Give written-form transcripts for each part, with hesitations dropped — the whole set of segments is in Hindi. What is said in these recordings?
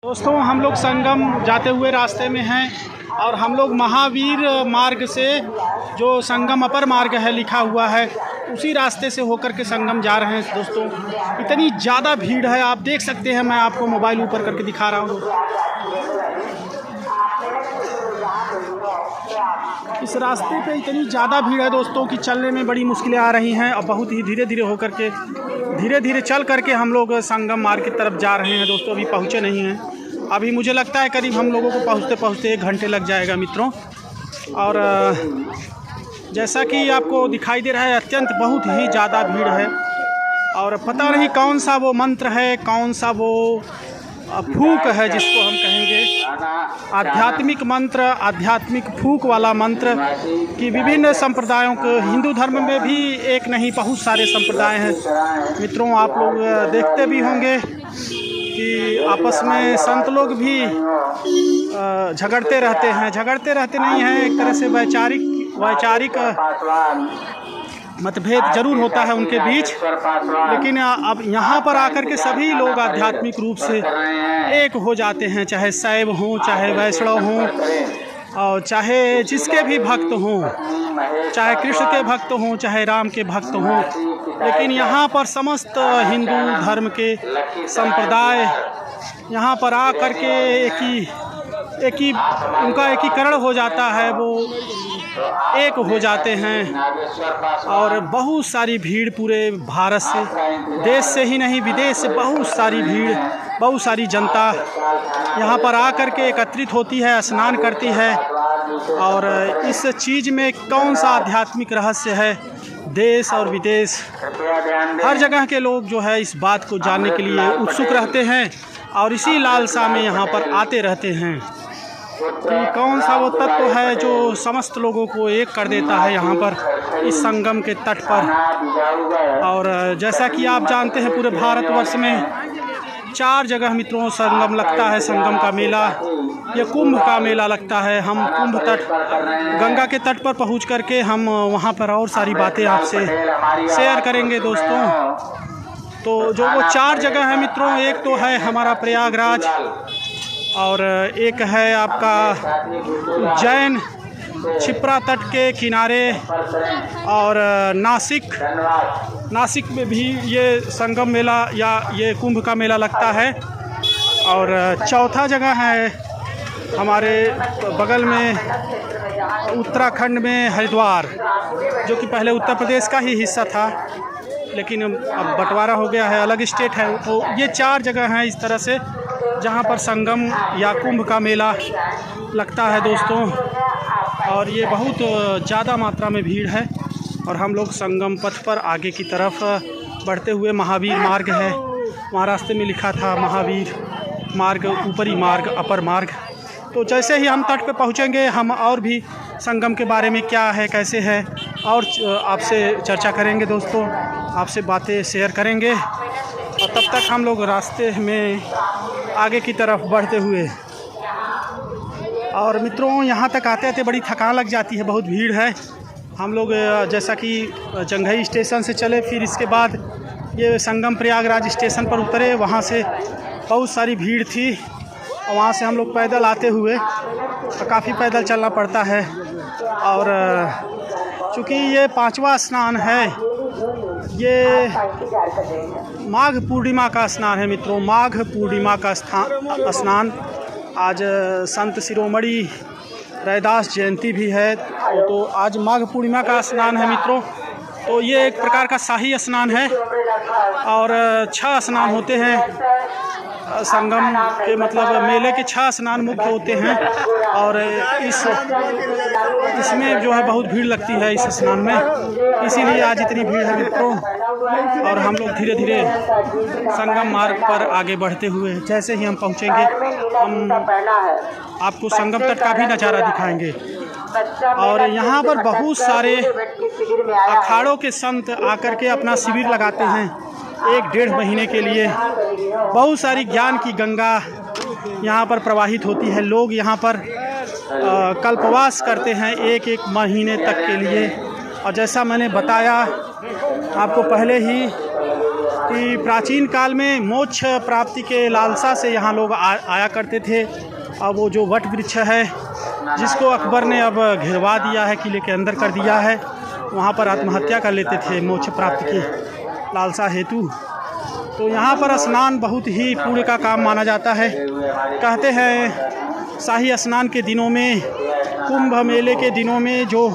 दोस्तों, हम लोग संगम जाते हुए रास्ते में हैं और हम लोग महावीर मार्ग से, जो संगम अपर मार्ग है लिखा हुआ है, उसी रास्ते से होकर के संगम जा रहे हैं। दोस्तों, इतनी ज़्यादा भीड़ है, आप देख सकते हैं। मैं आपको मोबाइल ऊपर करके दिखा रहा हूँ। इस रास्ते पे इतनी ज़्यादा भीड़ है दोस्तों कि चलने में बड़ी मुश्किलें आ रही हैं और बहुत ही धीरे धीरे चल करके हम लोग संगम मार्ग की तरफ जा रहे हैं। दोस्तों, अभी पहुँचे नहीं हैं। अभी मुझे लगता है करीब हम लोगों को पहुँचते 1 घंटे लग जाएगा मित्रों। और जैसा कि आपको दिखाई दे रहा है, अत्यंत बहुत ही ज़्यादा भीड़ है और पता नहीं कौन सा वो मंत्र है, कौन सा वो फूक है जिसको हम कहेंगे आध्यात्मिक मंत्र, आध्यात्मिक फूक वाला मंत्र कि विभिन्न संप्रदायों को, हिंदू धर्म में भी एक नहीं बहुत सारे संप्रदाय हैं मित्रों। आप लोग देखते भी होंगे कि आपस में संत लोग भी झगड़ते रहते नहीं हैं। एक तरह से वैचारिक मतभेद जरूर होता है उनके बीच, लेकिन अब यहाँ पर आकर के सभी लोग आध्यात्मिक रूप से एक हो जाते हैं, चाहे शैव हों, चाहे वैष्णव हों, और चाहे जिसके भी भक्त हों, चाहे कृष्ण के भक्त हों, चाहे राम के भक्त हों। लेकिन यहाँ पर समस्त हिंदू धर्म के संप्रदाय यहाँ पर आकर के उनका एकीकरण हो जाता है, वो एक हो जाते हैं। और बहुत सारी भीड़ पूरे भारत से, देश से ही नहीं विदेश से बहुत सारी भीड़, बहुत सारी जनता यहाँ पर आकर के एकत्रित होती है, स्नान करती है। और इस चीज़ में कौन सा आध्यात्मिक रहस्य है, देश और विदेश हर जगह के लोग जो है इस बात को जानने के लिए उत्सुक रहते हैं और इसी लालसा में यहाँ पर आते रहते हैं कि कौन सा वो तत्व है जो समस्त लोगों को एक कर देता है यहाँ पर इस संगम के तट पर। और जैसा कि आप जानते हैं, पूरे भारतवर्ष में 4 जगह मित्रों संगम लगता है। संगम का मेला, ये कुंभ का मेला लगता है। हम कुंभ तट, गंगा के तट पर पहुँच करके हम वहाँ पर और सारी बातें आपसे शेयर करेंगे दोस्तों। तो जो वो 4 जगह है मित्रों, एक तो है हमारा प्रयागराज, और एक है आपका उज्जैन क्षिप्रा तट के किनारे, और नासिक में भी ये संगम मेला या ये कुंभ का मेला लगता है। और चौथा जगह है हमारे बगल में उत्तराखंड में हरिद्वार, जो कि पहले उत्तर प्रदेश का ही हिस्सा था, लेकिन अब बंटवारा हो गया है, अलग स्टेट है। तो ये 4 जगह हैं इस तरह से जहाँ पर संगम या कुंभ का मेला लगता है दोस्तों। और ये बहुत ज़्यादा मात्रा में भीड़ है और हम लोग संगम पथ पर आगे की तरफ बढ़ते हुए, महावीर मार्ग है, वहाँ रास्ते में लिखा था महावीर मार्ग, ऊपरी मार्ग, अपर मार्ग। तो जैसे ही हम तट पे पहुँचेंगे, हम और भी संगम के बारे में क्या है, कैसे है, और आपसे चर्चा करेंगे दोस्तों, आपसे बातें शेयर करेंगे। और तब तक हम लोग रास्ते में आगे की तरफ बढ़ते हुए, और मित्रों यहाँ तक आते आते बड़ी थकान लग जाती है, बहुत भीड़ है। हम लोग जैसा कि जंघई स्टेशन से चले, फिर इसके बाद ये संगम प्रयागराज स्टेशन पर उतरे, वहाँ से बहुत सारी भीड़ थी और वहाँ से हम लोग पैदल आते हुए, काफ़ी पैदल चलना पड़ता है। और चूँकि ये 5वां स्नान है, ये माघ पूर्णिमा का स्नान है मित्रों, माघ पूर्णिमा का स्नान। आज संत शिरोमणि रैदास जयंती भी है, तो आज माघ पूर्णिमा का स्नान है मित्रों। तो ये एक प्रकार का शाही स्नान है और 6 स्नान होते हैं संगम के, मतलब मेले के 6 स्नान मुख्य होते हैं। और इसमें जो है बहुत भीड़ लगती है इस स्नान में, इसीलिए आज इतनी भीड़ है मित्रों। और हम लोग धीरे धीरे संगम मार्ग पर आगे बढ़ते हुए, जैसे ही हम पहुँचेंगे, हम आपको संगम तट का भी नज़ारा दिखाएंगे। और यहाँ पर बहुत सारे अखाड़ों के संत आकर के अपना शिविर लगाते हैं 1-1.5 महीने के लिए। बहुत सारी ज्ञान की गंगा यहाँ पर प्रवाहित होती है। लोग यहाँ पर कल्पवास करते हैं 1-1 महीने तक के लिए। और जैसा मैंने बताया आपको पहले ही कि प्राचीन काल में मोक्ष प्राप्ति के लालसा से यहाँ लोग आया करते थे। अब वो जो वट वृक्ष है जिसको अकबर ने अब घिरवा दिया है, किले के अंदर कर दिया है, वहाँ पर आत्महत्या कर लेते थे मोक्ष प्राप्ति की लालसा हेतु। तो यहाँ पर स्नान बहुत ही पुण्य का काम माना जाता है। कहते हैं शाही स्नान के दिनों में, कुंभ मेले के दिनों में जो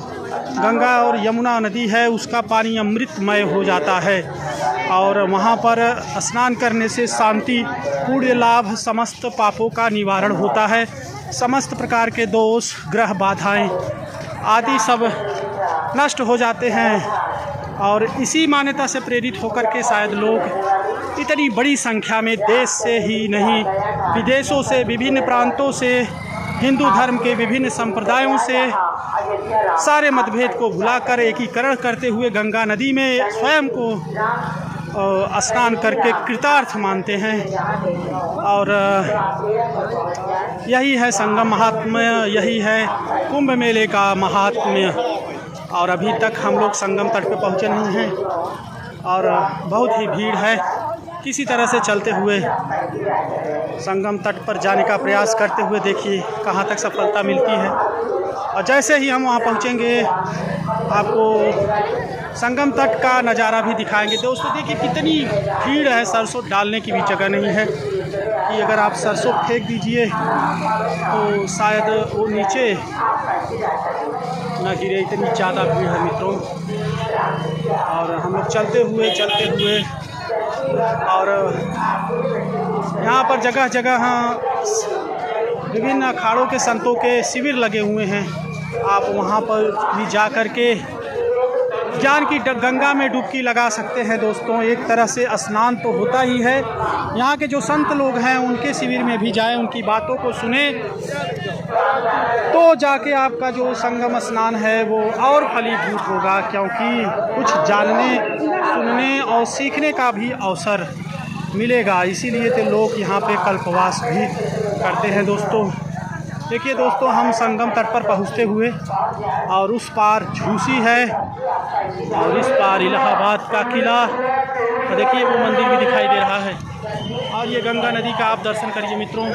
गंगा और यमुना नदी है उसका पानी अमृतमय हो जाता है और वहाँ पर स्नान करने से शांति, पुण्य लाभ, समस्त पापों का निवारण होता है। समस्त प्रकार के दोष, ग्रह बाधाएं आदि सब नष्ट हो जाते हैं और इसी मान्यता से प्रेरित होकर के शायद लोग इतनी बड़ी संख्या में देश से ही नहीं विदेशों से, विभिन्न प्रांतों से, हिंदू धर्म के विभिन्न संप्रदायों से सारे मतभेद को भुलाकर एकीकरण करते हुए गंगा नदी में स्वयं को स्नान करके कृतार्थ मानते हैं। और यही है संगम महात्म्य, यही है कुंभ मेले का महात्म्य। और अभी तक हम लोग संगम तट पे पहुँचे नहीं हैं और बहुत ही भीड़ है। किसी तरह से चलते हुए संगम तट पर जाने का प्रयास करते हुए देखिए कहाँ तक सफलता मिलती है। और जैसे ही हम वहाँ पहुँचेंगे आपको संगम तट का नज़ारा भी दिखाएंगे। दोस्तों देखिए कितनी भीड़ है, सरसों डालने की भी जगह नहीं है कि अगर आप सरसों फेंक दीजिए तो शायद वो नीचे न गिरे, इतनी ज़्यादा भीड़ है मित्रों। और हम लोग चलते हुए और यहाँ पर जगह जगह विभिन्न अखाड़ों के संतों के शिविर लगे हुए हैं। आप वहाँ पर भी जा कर के ज्ञान की गंगा में डुबकी लगा सकते हैं। दोस्तों एक तरह से स्नान तो होता ही है, यहाँ के जो संत लोग हैं उनके शिविर में भी जाएं, उनकी बातों को सुने तो जाके आपका जो संगम स्नान है वो और फलीभूत होगा, क्योंकि कुछ जानने, सुनने और सीखने का भी अवसर मिलेगा। इसीलिए तो लोग यहाँ पे कल्पवास भी करते हैं। दोस्तों देखिए दोस्तों हम संगम तट पर पहुँचते हुए और उस पार झूसी है और इस पार इलाहाबाद का किला, तो देखिए वो मंदिर भी दिखाई दे रहा है। और ये गंगा नदी का आप दर्शन करिए मित्रों।